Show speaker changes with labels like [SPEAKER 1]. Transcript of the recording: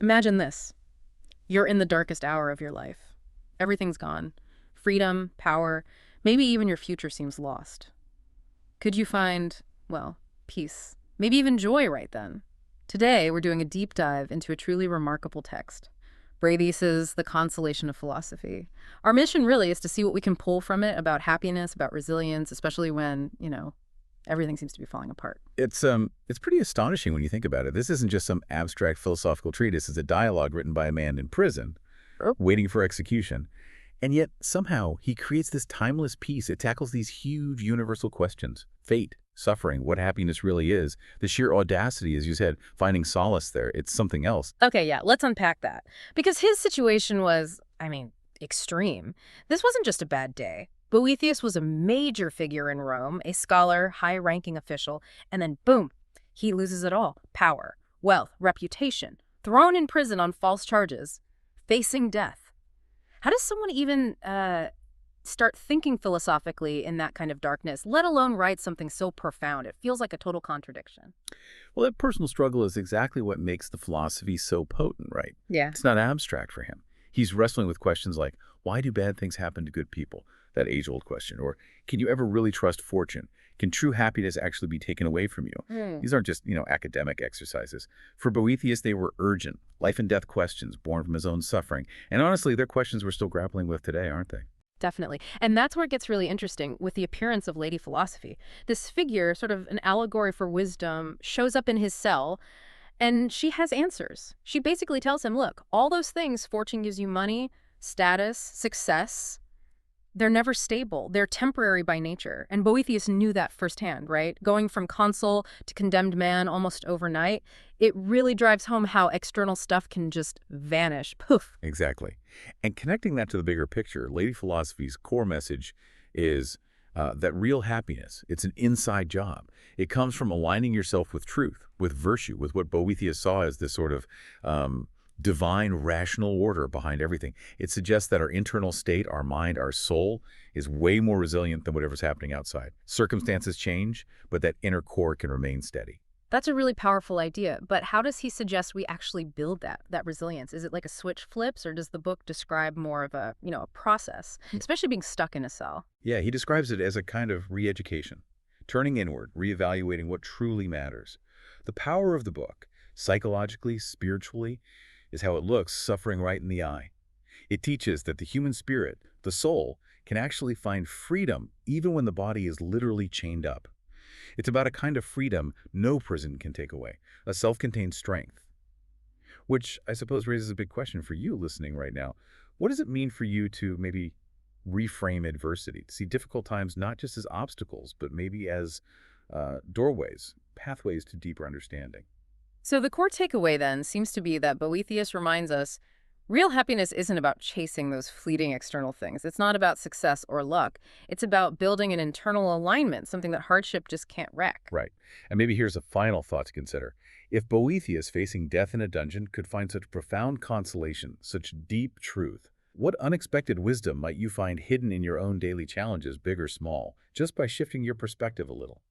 [SPEAKER 1] Imagine this. You're in the darkest hour of your life. Everything's gone. Freedom, power, maybe even your future seems lost. Could you find, well, peace, maybe even joy right then? Today, we're doing a deep dive into a truly remarkable text, Boethius's The Consolation of Philosophy. Our mission really is to see what we can pull from it about happiness, about resilience, especially when, everything seems to be falling apart.
[SPEAKER 2] It's pretty astonishing when you think about it. This isn't just some abstract philosophical treatise. It's a dialogue written by a man in prison,
[SPEAKER 1] Oh.
[SPEAKER 2] waiting for execution. And yet, somehow, he creates this timeless piece. It tackles these huge universal questions. Fate, suffering, what happiness really is. The sheer audacity, as you said, finding solace there. It's something else.
[SPEAKER 1] Okay, yeah, let's unpack that. Because his situation was, extreme. This wasn't just a bad day. Boethius was a major figure in Rome, a scholar, high-ranking official, and then boom, he loses it all. Power, wealth, reputation, thrown in prison on false charges, facing death. How does someone even start thinking philosophically in that kind of darkness, let alone write something so profound? It feels like a total contradiction.
[SPEAKER 2] Well, that personal struggle is exactly what makes the philosophy so potent, right?
[SPEAKER 1] Yeah.
[SPEAKER 2] It's not abstract for him. He's wrestling with questions like, why do bad things happen to good people? That age-old question. Or, can you ever really trust fortune? Can true happiness actually be taken away from you? These aren't just, academic exercises. For Boethius, they were urgent, life and death questions born from his own suffering. And honestly, they're questions we're still grappling with today, aren't they?
[SPEAKER 1] Definitely. And that's where it gets really interesting with the appearance of Lady Philosophy. This figure, sort of an allegory for wisdom, shows up in his cell, and she has answers. She basically tells him, look, all those things, fortune gives you money, status, success, they're never stable. They're temporary by nature. And Boethius knew that firsthand, right? Going from consul to condemned man almost overnight, it really drives home how external stuff can just vanish. Poof.
[SPEAKER 2] Exactly. And connecting that to the bigger picture, Lady Philosophy's core message is that real happiness, it's an inside job. It comes from aligning yourself with truth, with virtue, with what Boethius saw as this sort of divine rational order behind everything. It suggests that our internal state, our mind, our soul, is way more resilient than whatever's happening outside. Circumstances change, but that inner core can remain steady.
[SPEAKER 1] That's a really powerful idea. But how does he suggest we actually build that resilience? Is it like a switch flips, or does the book describe more of a process, especially being stuck in a cell?
[SPEAKER 2] Yeah, he describes it as a kind of re-education, turning inward, reevaluating what truly matters. The power of the book, psychologically, spiritually, is how it looks suffering right in the eye. It teaches that the human spirit, the soul, can actually find freedom even when the body is literally chained up. It's about a kind of freedom no prison can take away, a self-contained strength. Which I suppose raises a big question for you listening right now. What does it mean for you to maybe reframe adversity, to see difficult times not just as obstacles, but maybe as doorways, pathways to deeper understanding?
[SPEAKER 1] So the core takeaway then seems to be that Boethius reminds us real happiness isn't about chasing those fleeting external things. It's not about success or luck. It's about building an internal alignment, something that hardship just can't wreck.
[SPEAKER 2] Right. And maybe here's a final thought to consider. If Boethius, facing death in a dungeon, could find such profound consolation, such deep truth, what unexpected wisdom might you find hidden in your own daily challenges, big or small, just by shifting your perspective a little?